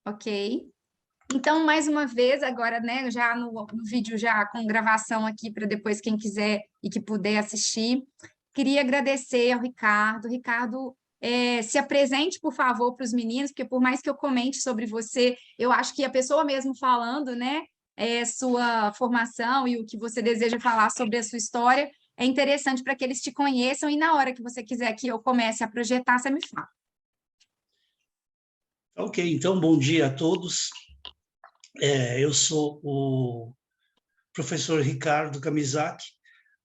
Ok. Então, mais uma vez, agora, né, já no vídeo, já com gravação aqui, para depois quem quiser e que puder assistir, queria agradecer ao Ricardo. Ricardo, se apresente, por favor, para os meninos, porque por mais que eu comente sobre você, eu acho que a pessoa mesmo falando, né, sua formação e o que você deseja falar sobre a sua história, é interessante para que eles te conheçam e na hora que você quiser que eu comece a projetar, você me fala. Ok, então, bom dia a todos. Eu sou o professor Ricardo Kamizaki,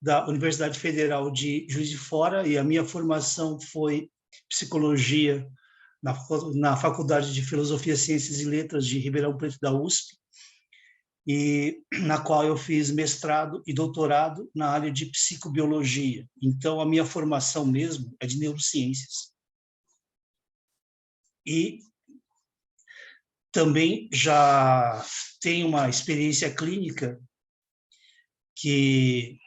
da Universidade Federal de Juiz de Fora, e a minha formação foi psicologia na Faculdade de Filosofia, Ciências e Letras de Ribeirão Preto da USP, e na qual eu fiz mestrado e doutorado na área de psicobiologia. Então, a minha formação mesmo é de neurociências. E também já tenho uma experiência clínica que,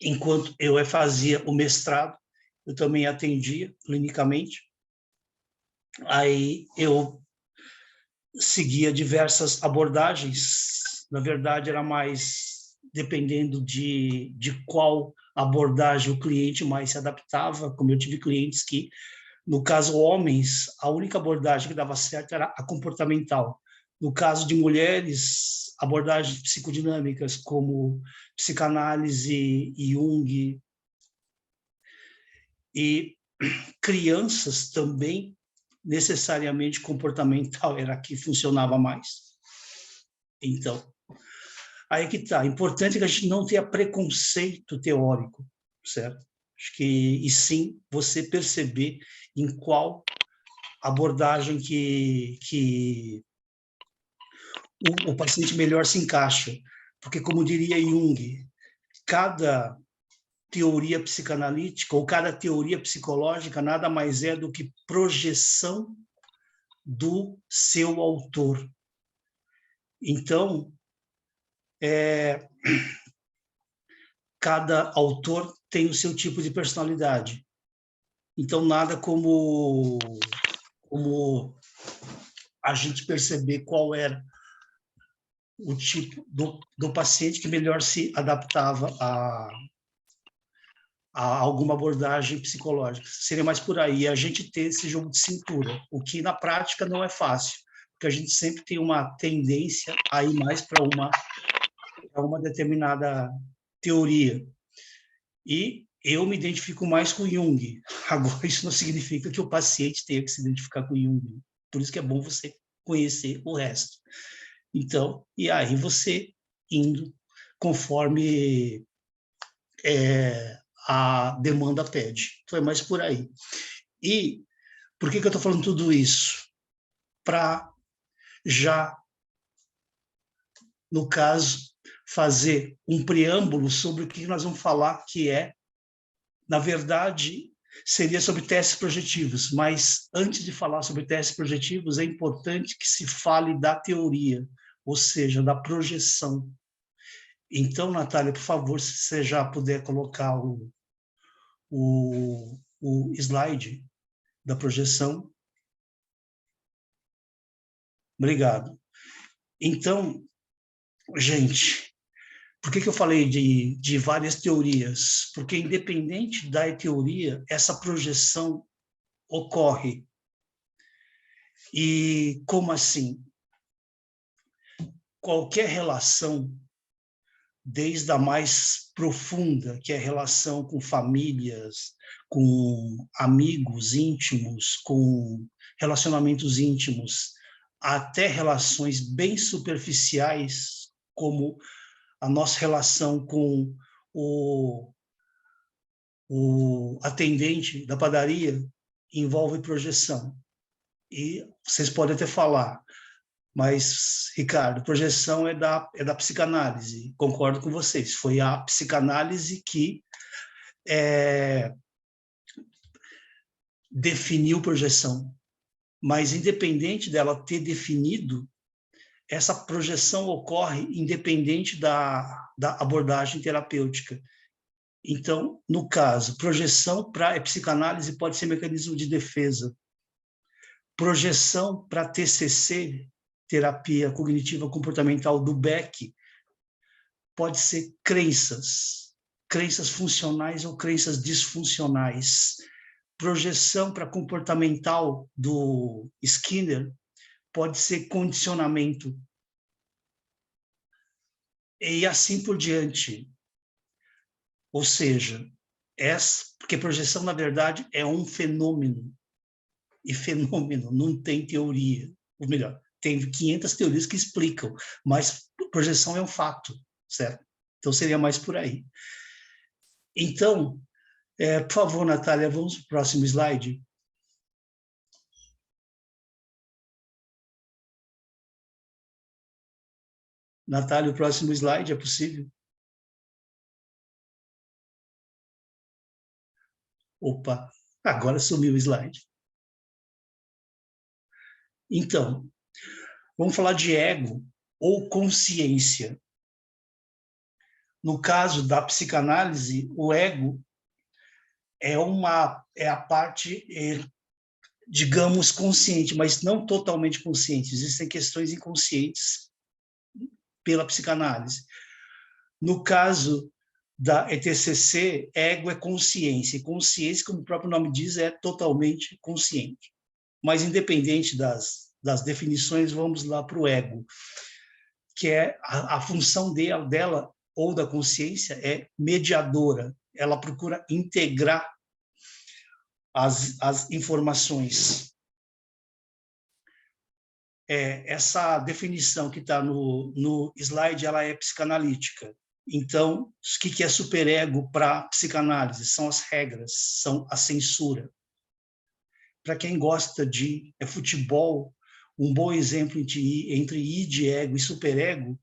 enquanto eu fazia o mestrado, eu também atendia clinicamente. Aí eu seguia diversas abordagens, na verdade era mais dependendo de qual abordagem o cliente mais se adaptava, como eu tive clientes que, no caso homens, a única abordagem que dava certo era a comportamental. No caso de mulheres, abordagens psicodinâmicas como psicanálise, Jung, e crianças também, necessariamente comportamental era a que funcionava mais. Então, aí que está. Importante que a gente não tenha preconceito teórico, certo? Acho que, e sim, você perceber em qual abordagem que o paciente melhor se encaixa. Porque, como diria Jung, cada teoria psicanalítica ou cada teoria psicológica nada mais é do que projeção do seu autor. Então, cada autor tem o seu tipo de personalidade. Então, nada como a gente perceber qual era o tipo do paciente que melhor se adaptava a alguma abordagem psicológica. Seria mais por aí, a gente ter esse jogo de cintura, o que na prática não é fácil, porque a gente sempre tem uma tendência a ir mais para uma determinada teoria. E eu me identifico mais com Jung. Agora, isso não significa que o paciente tenha que se identificar com Jung. Por isso que é bom você conhecer o resto. Então, e aí você indo conforme a demanda pede. Foi mais por aí. E por que eu estou falando tudo isso? Para já, no caso, fazer um preâmbulo sobre o que nós vamos falar, que na verdade, seria sobre testes projetivos, mas antes de falar sobre testes projetivos, é importante que se fale da teoria, ou seja, da projeção. Então, Natália, por favor, se você já puder colocar o slide da projeção. Obrigado. Então, gente, por que eu falei de várias teorias? Porque, independente da teoria, essa projeção ocorre. E como assim? Qualquer relação, desde a mais profunda, que é a relação com famílias, com amigos íntimos, com relacionamentos íntimos, até relações bem superficiais, como a nossa relação com o atendente da padaria, envolve projeção. E vocês podem até falar, mas, Ricardo, projeção é da psicanálise, concordo com vocês. Foi a psicanálise que definiu projeção. Mas, independente dela ter definido, essa projeção ocorre independente da abordagem terapêutica. Então, no caso, projeção para a psicanálise pode ser mecanismo de defesa. Projeção para TCC, terapia cognitiva comportamental do Beck, pode ser crenças funcionais ou crenças disfuncionais. Projeção para comportamental do Skinner pode ser condicionamento. E assim por diante. Ou seja, porque projeção, na verdade, é um fenômeno. E fenômeno não tem teoria. Ou melhor, tem 500 teorias que explicam, mas projeção é um fato, certo? Então, seria mais por aí. Então, por favor, Natália, vamos para o próximo slide. Natália, o próximo slide, é possível? Opa, agora sumiu o slide. Então, vamos falar de ego ou consciência. No caso da psicanálise, o ego é a parte, digamos, consciente, mas não totalmente consciente. Existem questões inconscientes pela psicanálise. No caso da ETCC, ego é consciência. E consciência, como o próprio nome diz, é totalmente consciente. Mas, independente das definições, vamos lá para o ego, que é a função dela ou da consciência é mediadora. Ela procura integrar as informações. Essa definição que está no slide, ela é psicanalítica. Então, o que é superego para psicanálise? São as regras, são a censura. Para quem gosta de futebol, um bom exemplo entre id, ego e superego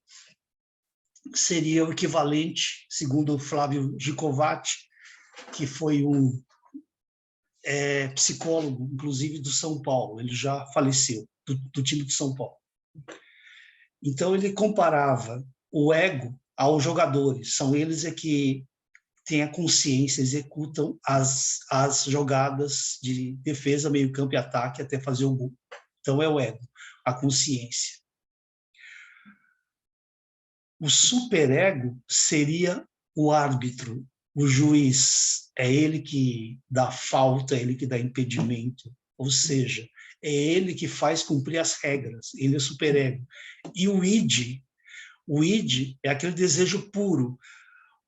seria o equivalente, segundo Flávio Gicovati, que foi um psicólogo, inclusive, do São Paulo. Ele já faleceu, do time de São Paulo. Então, ele comparava o ego aos jogadores. São eles que têm a consciência, executam as jogadas de defesa, meio campo e ataque até fazer o gol. Então, é o ego, a consciência. O superego seria o árbitro, o juiz. É ele que dá falta, é ele que dá impedimento. Ou seja, é ele que faz cumprir as regras. Ele é o superego. E o id é aquele desejo puro.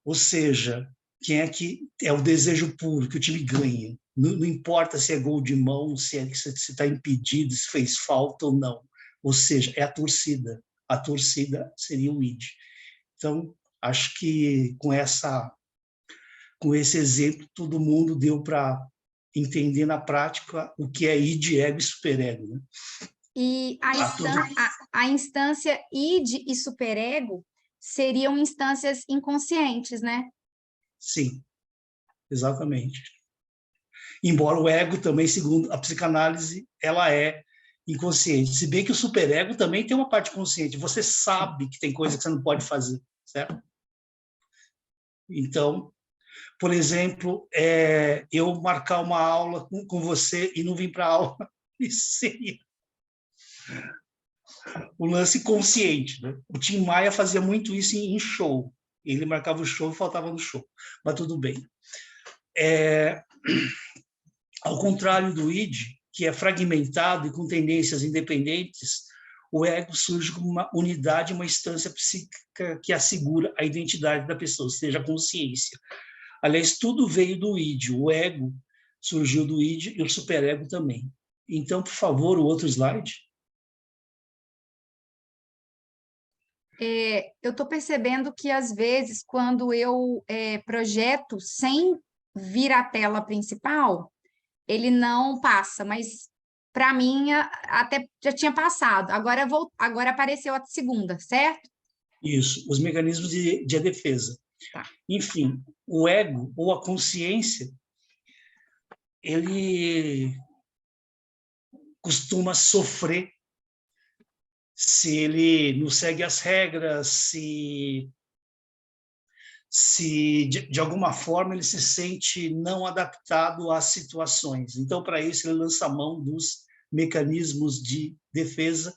Ou seja, quem é que é o desejo puro, que o time ganha. Não importa se é gol de mão, se está impedido, se fez falta ou não. Ou seja, é a torcida. A torcida seria o id. Então, acho que com esse exemplo, todo mundo deu para entender na prática o que é id, ego e superego. Né? E a instância id e superego seriam instâncias inconscientes, né? Sim, exatamente. Embora o ego também, segundo a psicanálise, ela é inconsciente. Se bem que o superego também tem uma parte consciente. Você sabe que tem coisa que você não pode fazer, certo? Então, por exemplo, eu marcar uma aula com você e não vir para a aula, isso seria o lance consciente. Né? O Tim Maia fazia muito isso em show. Ele marcava o show e faltava no show. Mas tudo bem. Ao contrário do id, que é fragmentado e com tendências independentes, o ego surge como uma unidade, uma instância psíquica que assegura a identidade da pessoa, ou seja, a consciência. Aliás, tudo veio do id. O ego surgiu do id e o superego também. Então, por favor, o outro slide. Eu estou percebendo que, às vezes, quando eu projeto sem vir à tela principal, ele não passa, mas para mim até já tinha passado. Agora apareceu a segunda, certo? Isso, os mecanismos de defesa. Tá. Enfim, o ego ou a consciência, ele costuma sofrer se ele não segue as regras, se de alguma forma ele se sente não adaptado às situações. Então, para isso, ele lança a mão dos mecanismos de defesa,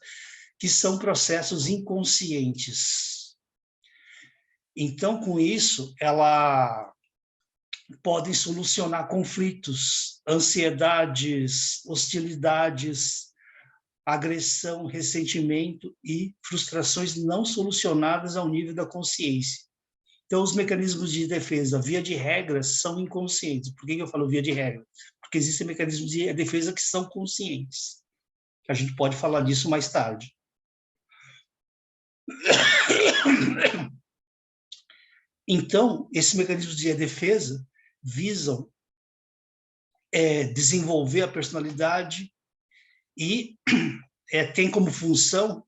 que são processos inconscientes. Então, com isso, ela podem solucionar conflitos, ansiedades, hostilidades, agressão, ressentimento e frustrações não solucionadas ao nível da consciência. Então, os mecanismos de defesa, via de regra, são inconscientes. Por que eu falo via de regra? Porque existem mecanismos de defesa que são conscientes. A gente pode falar disso mais tarde. Então, esses mecanismos de defesa visam desenvolver a personalidade e tem como função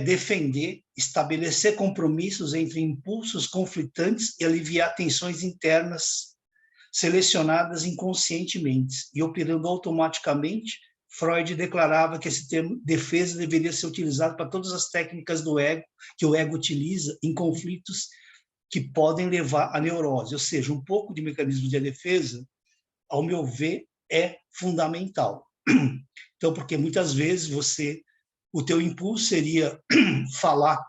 defender, estabelecer compromissos entre impulsos conflitantes e aliviar tensões internas selecionadas inconscientemente e operando automaticamente. Freud declarava que esse termo defesa deveria ser utilizado para todas as técnicas do ego, que o ego utiliza em conflitos que podem levar à neurose. Ou seja, um pouco de mecanismo de defesa, ao meu ver, é fundamental. Então, porque muitas vezes o teu impulso seria falar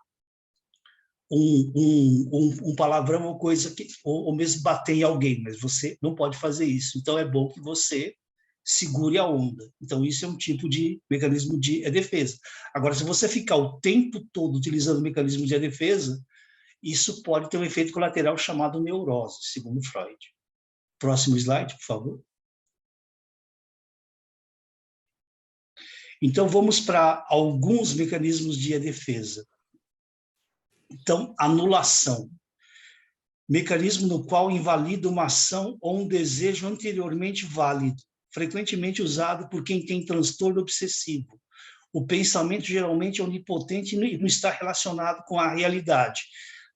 um palavrão ou coisa ou mesmo bater em alguém, mas você não pode fazer isso. Então, é bom que você segure a onda. Então, isso é um tipo de mecanismo de defesa. Agora, se você ficar o tempo todo utilizando o mecanismo de defesa, isso pode ter um efeito colateral chamado neurose, segundo Freud. Próximo slide, por favor. Então, vamos para alguns mecanismos de defesa. Então, anulação. Mecanismo no qual invalida uma ação ou um desejo anteriormente válido, frequentemente usado por quem tem transtorno obsessivo. O pensamento geralmente é onipotente e não está relacionado com a realidade.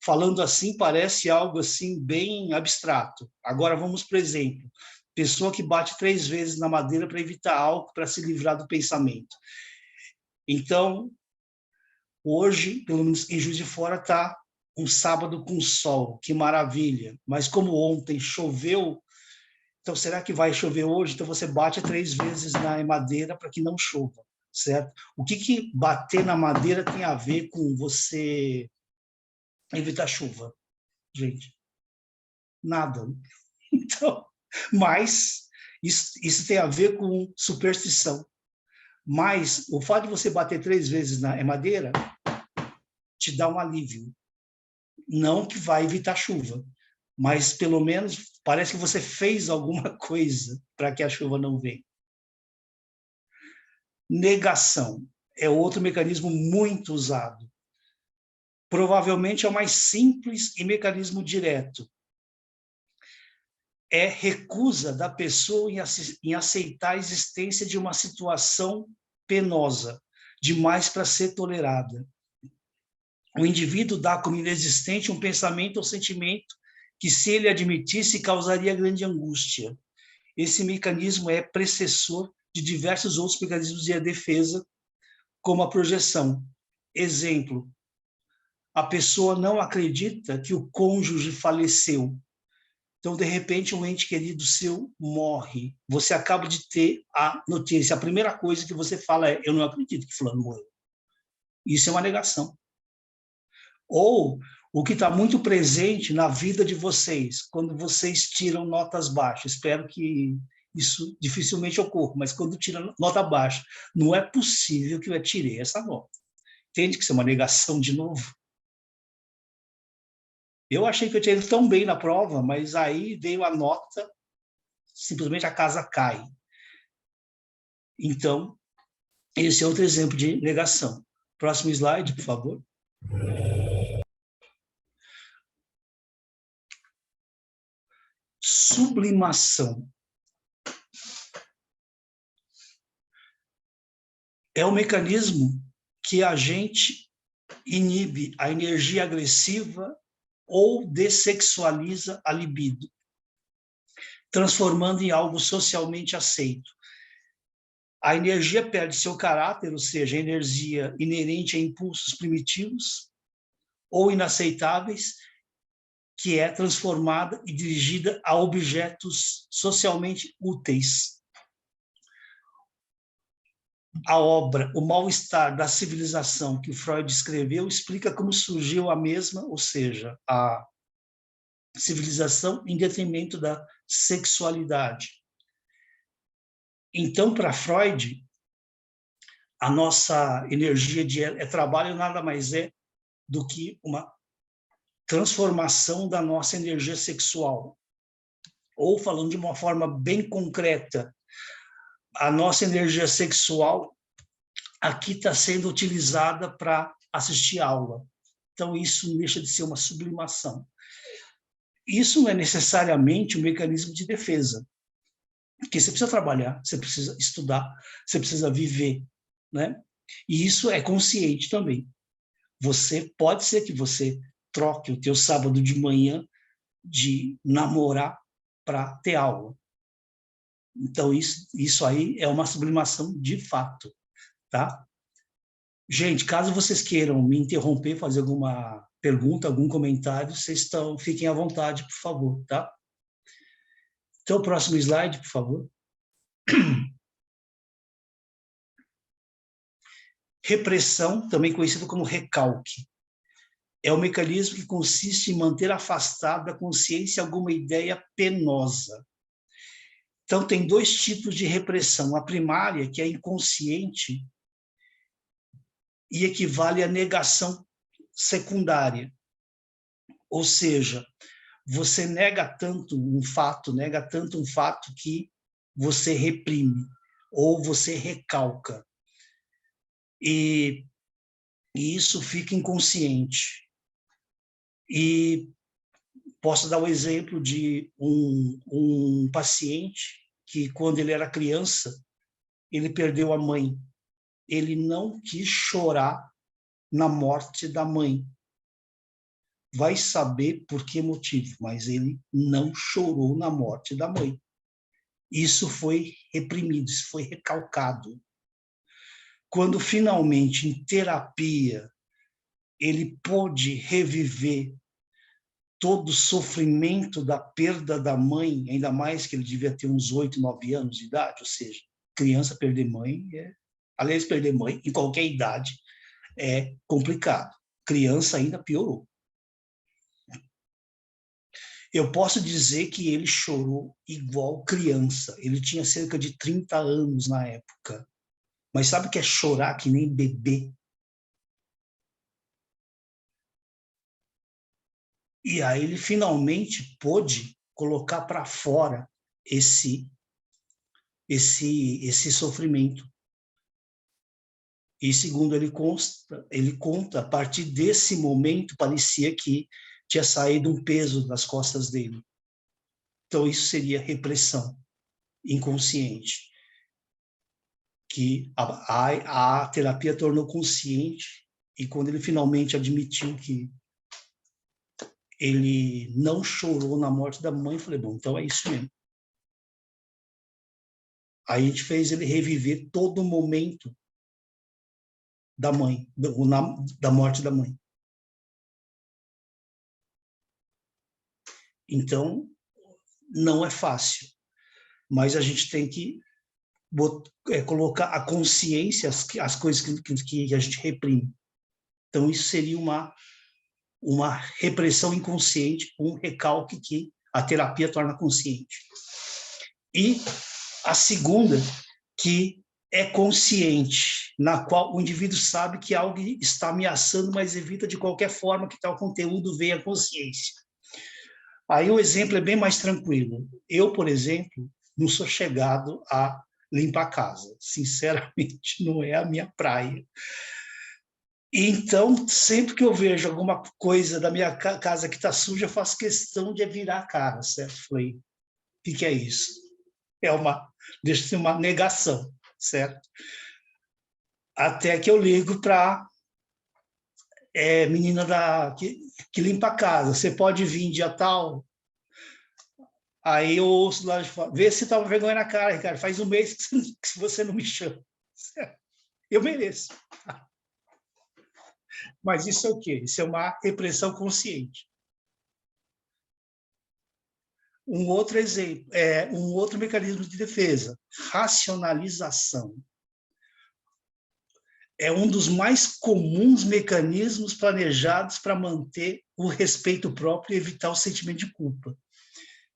Falando assim, parece algo assim bem abstrato. Agora vamos para o exemplo. Pessoa que bate 3 vezes na madeira para evitar álcool, para se livrar do pensamento. Então, hoje, pelo menos em Juiz de Fora, está um sábado com sol, que maravilha. Mas como ontem choveu, então será que vai chover hoje? Então você bate 3 vezes na madeira para que não chova, certo? O que bater na madeira tem a ver com você evitar chuva, gente? Nada. Então, mas isso tem a ver com superstição. Mas o fato de você bater 3 vezes na madeira te dá um alívio. Não que vai evitar chuva, mas pelo menos parece que você fez alguma coisa para que a chuva não venha. Negação é outro mecanismo muito usado. Provavelmente é o mais simples e mecanismo direto. É recusa da pessoa em aceitar a existência de uma situação penosa, demais para ser tolerada. O indivíduo dá como inexistente um pensamento ou sentimento que, se ele admitisse, causaria grande angústia. Esse mecanismo é precessor de diversos outros mecanismos de defesa, como a projeção. Exemplo, a pessoa não acredita que o cônjuge faleceu. Então, de repente, um ente querido seu morre. Você acaba de ter a notícia. A primeira coisa que você fala é: eu não acredito que fulano morreu. Isso é uma negação. Ou o que está muito presente na vida de vocês, quando vocês tiram notas baixas. Espero que isso dificilmente ocorra, mas quando tira nota baixa, não é possível que eu tirei essa nota. Entende que isso é uma negação de novo? Eu achei que eu tinha ido tão bem na prova, mas aí veio a nota, simplesmente a casa cai. Então, esse é outro exemplo de negação. Próximo slide, por favor. Sublimação. É o mecanismo que a gente inibe a energia agressiva ou dessexualiza a libido, transformando em algo socialmente aceito. A energia perde seu caráter, ou seja, a energia inerente a impulsos primitivos ou inaceitáveis, que é transformada e dirigida a objetos socialmente úteis. a obra O Mal-Estar da Civilização, que Freud escreveu, explica como surgiu a mesma, ou seja, a civilização em detrimento da sexualidade. Então, para Freud, a nossa energia de trabalho nada mais é do que uma transformação da nossa energia sexual. Ou, falando de uma forma bem concreta, a nossa energia sexual aqui está sendo utilizada para assistir aula. Então, isso deixa de ser uma sublimação. Isso não é necessariamente um mecanismo de defesa, porque você precisa trabalhar, você precisa estudar, você precisa viver, né? E isso é consciente também. Você pode ser que você troque o teu sábado de manhã de namorar para ter aula. Então, isso aí é uma sublimação de fato, tá? Gente, caso vocês queiram me interromper, fazer alguma pergunta, algum comentário, fiquem à vontade, por favor, tá? Então, o próximo slide, por favor. Repressão, também conhecido como recalque, é um mecanismo que consiste em manter afastada da consciência alguma ideia penosa. Então, tem dois tipos de repressão. A primária, que é inconsciente, e equivale à negação secundária. Ou seja, você nega tanto um fato que você reprime, ou você recalca. E isso fica inconsciente. E posso dar o exemplo de um paciente que, quando ele era criança, ele perdeu a mãe. Ele não quis chorar na morte da mãe. Vai saber por que motivo, mas ele não chorou na morte da mãe. Isso foi reprimido, isso foi recalcado. Quando finalmente, em terapia, ele pôde reviver todo o sofrimento da perda da mãe, ainda mais que ele devia ter uns 8, 9 anos de idade, ou seja, criança perder mãe, aliás, perder mãe em qualquer idade é complicado. Criança ainda piorou. Eu posso dizer que ele chorou igual criança. Ele tinha cerca de 30 anos na época. Mas sabe o que é chorar que nem bebê? E aí ele finalmente pôde colocar para fora esse sofrimento. E segundo ele conta, a partir desse momento parecia que tinha saído um peso das costas dele. Então isso seria repressão inconsciente, que a terapia tornou consciente, e quando ele finalmente admitiu que ele não chorou na morte da mãe, eu falei, bom, então é isso mesmo. Aí a gente fez ele reviver todo o momento da mãe, da morte da mãe. Então, não é fácil, mas a gente tem que colocar a consciência, as coisas que a gente reprime. Então, isso seria uma repressão inconsciente, um recalque que a terapia torna consciente. E a segunda, que é consciente, na qual o indivíduo sabe que algo está ameaçando, mas evita de qualquer forma que tal conteúdo venha à consciência. Aí o exemplo é bem mais tranquilo. Eu, por exemplo, não sou chegado a limpar a casa. Sinceramente, não é a minha praia. Então, sempre que eu vejo alguma coisa da minha casa que está suja, eu faço questão de virar a cara, certo? Falei, o que é isso? Deixa de ser uma negação, certo? Até que eu ligo para menina que limpa a casa. Você pode vir dia tal? Aí eu ouço lá de fora, vê se tava vergonha na cara, Ricardo. Faz um mês que você não me chama. Eu mereço. Mas isso é o quê? Isso é uma repressão consciente. Um outro exemplo, um outro mecanismo de defesa, racionalização. é um dos mais comuns mecanismos planejados para manter o respeito próprio e evitar o sentimento de culpa.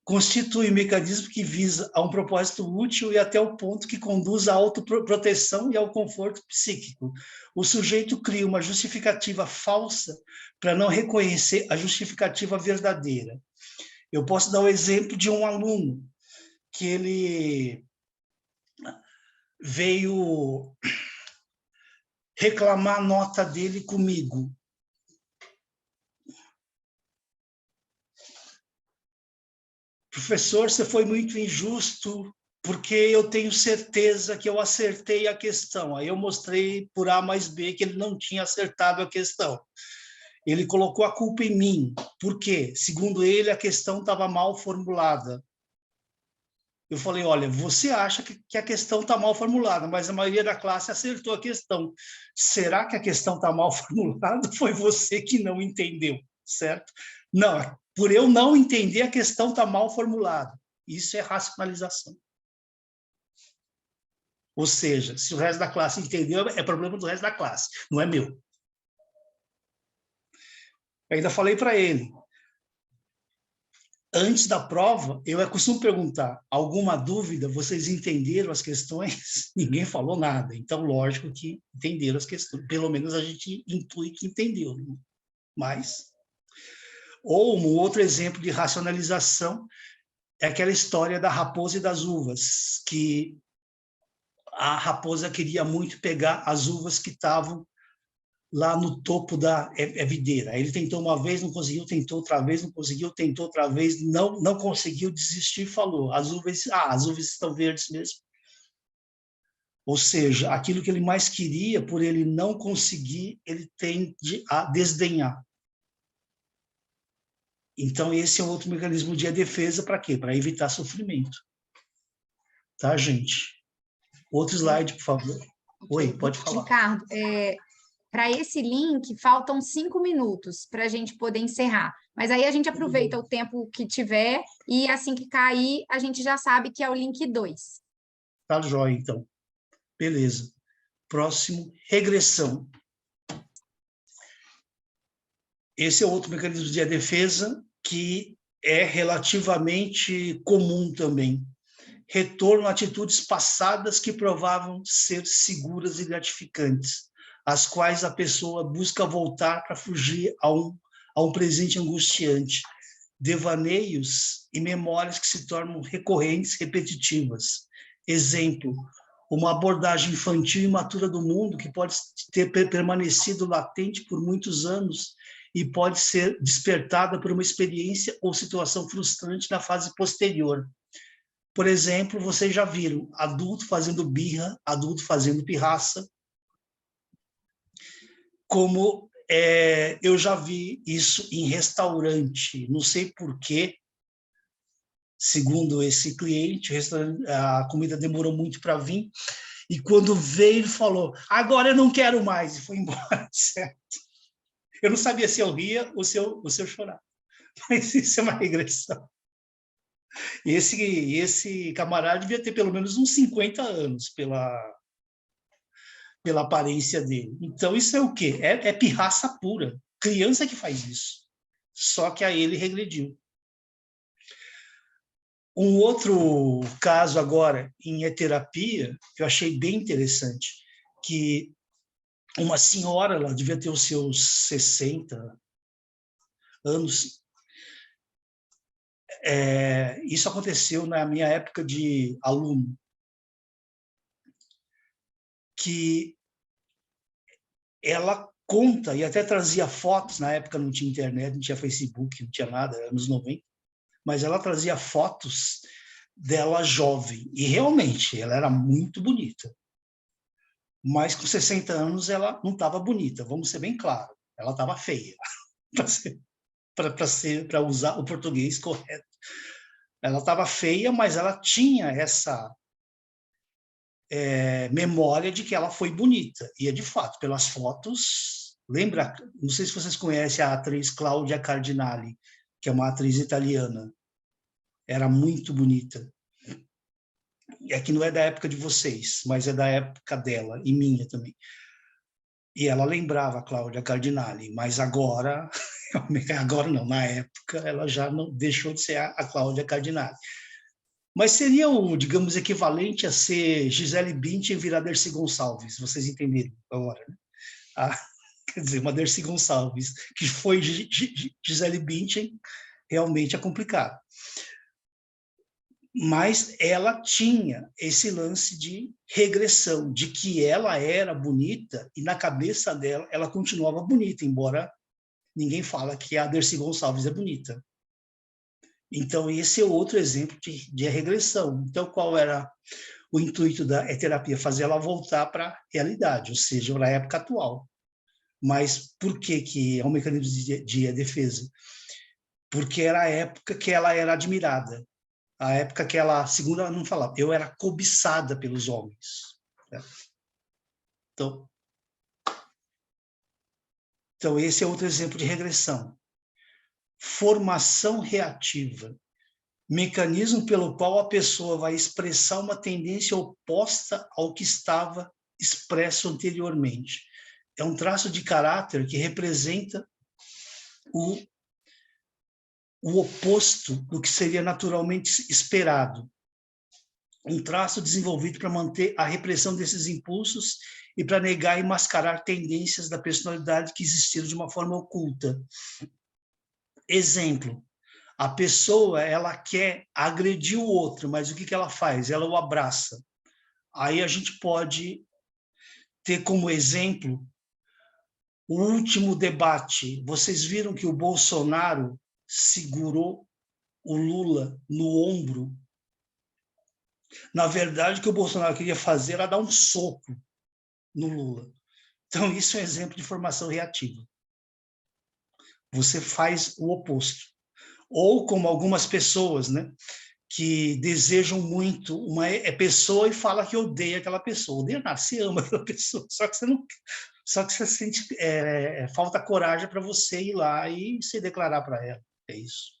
Constitui um mecanismo que visa a um propósito útil e até o ponto que conduz à autoproteção e ao conforto psíquico. O sujeito cria uma justificativa falsa para não reconhecer a justificativa verdadeira. Eu posso dar o exemplo de um aluno que ele veio reclamar a nota dele comigo. Professor, você foi muito injusto, porque eu tenho certeza que eu acertei a questão. Aí eu mostrei por A mais B que ele não tinha acertado a questão. Ele colocou a culpa em mim. Por quê? Segundo ele, a questão estava mal formulada. Eu falei, olha, você acha que a questão está mal formulada, mas a maioria da classe acertou a questão. Será que a questão está mal formulada? Foi você que não entendeu, certo? Não, por eu não entender, a questão está mal formulada. Isso é racionalização. Ou seja, se o resto da classe entendeu, é problema do resto da classe, não é meu. Eu ainda falei para ele, antes da prova, eu costumo perguntar, alguma dúvida? Vocês entenderam as questões? Ninguém falou nada. Então, lógico que entenderam as questões. Pelo menos a gente intui que entendeu. Né? Mas... Ou um outro exemplo de racionalização é aquela história da raposa e das uvas, que a raposa queria muito pegar as uvas que estavam lá no topo da videira. Ele tentou uma vez, não conseguiu, tentou outra vez, não conseguiu, tentou outra vez, não conseguiu, desistir e falou, as uvas estão verdes mesmo. Ou seja, aquilo que ele mais queria, por ele não conseguir, ele tende a desdenhar. Então, esse é outro mecanismo de defesa para quê? Para evitar sofrimento. Tá, gente? Outro slide, por favor. Oi, pode falar. Ricardo, para esse link, faltam 5 minutos para a gente poder encerrar. Mas aí a gente aproveita o tempo que tiver e assim que cair, a gente já sabe que é o link 2. Tá jóia, então. Beleza. Próximo, regressão. Esse é outro mecanismo de defesa que é relativamente comum também. Retorno a atitudes passadas que provavam ser seguras e gratificantes, às quais a pessoa busca voltar para fugir a um presente angustiante. Devaneios e memórias que se tornam recorrentes, repetitivas. Exemplo, uma abordagem infantil e imatura do mundo que pode ter permanecido latente por muitos anos e pode ser despertada por uma experiência ou situação frustrante na fase posterior. Por exemplo, vocês já viram adulto fazendo birra, adulto fazendo pirraça, como eu já vi isso em restaurante, não sei por quê, segundo esse cliente, a comida demorou muito para vir, e quando veio ele falou, agora eu não quero mais, e foi embora, certo? Eu não sabia se eu ria ou se eu chorava. Mas isso é uma regressão. Esse camarada devia ter pelo menos uns 50 anos pela aparência dele. Então, isso é o quê? É pirraça pura. Criança que faz isso. Só que aí ele regrediu. Um outro caso agora em terapia, que eu achei bem interessante, que uma senhora, ela devia ter os seus 60 anos. Isso aconteceu na minha época de aluno, que ela conta, e até trazia fotos, na época não tinha internet, não tinha Facebook, não tinha nada, anos 90, mas ela trazia fotos dela jovem, e realmente ela era muito bonita. Mas com 60 anos ela não estava bonita, vamos ser bem claros, ela estava feia, para usar o português correto. Ela estava feia, mas ela tinha essa memória de que ela foi bonita. E, de fato, pelas fotos... Lembra? Não sei se vocês conhecem a atriz Cláudia Cardinali, que é uma atriz italiana. Era muito bonita. É que não é da época de vocês, mas é da época dela, e minha também. E ela lembrava a Cláudia Cardinale, mas agora, agora não, na época, ela já não deixou de ser a Cláudia Cardinale. Mas seria o, digamos, equivalente a ser Gisele Bündchen virar Dercy Gonçalves, vocês entenderam agora, né? Quer dizer, uma Dercy Gonçalves, que foi Gisele Bündchen, realmente é complicado. Mas ela tinha esse lance de regressão, de que ela era bonita e na cabeça dela ela continuava bonita, embora ninguém fala que a Dercy Gonçalves é bonita. Então, esse é outro exemplo de regressão. Então, qual era o intuito da terapia? Fazer ela voltar para a realidade, ou seja, para a época atual. Mas por que é um mecanismo de defesa? Porque era a época que ela era admirada. A época que ela, segundo ela não falava, eu era cobiçada pelos homens. Né? Então, esse é outro exemplo de regressão. Formação reativa. Mecanismo pelo qual a pessoa vai expressar uma tendência oposta ao que estava expresso anteriormente. É um traço de caráter que representa o oposto do que seria naturalmente esperado. Um traço desenvolvido para manter a repressão desses impulsos e para negar e mascarar tendências da personalidade que existiram de uma forma oculta. Exemplo, a pessoa ela quer agredir o outro, mas o que ela faz? Ela o abraça. Aí a gente pode ter como exemplo o último debate. Vocês viram que o Bolsonaro segurou o Lula no ombro. Na verdade, o que o Bolsonaro queria fazer era dar um soco no Lula. Então, isso é um exemplo de formação reativa. Você faz o oposto. Ou como algumas pessoas, né, que desejam muito uma pessoa e fala que odeia aquela pessoa. Odeia nada, você ama aquela pessoa, só que você não... Só que você sente falta coragem para você ir lá e se declarar para ela. É isso.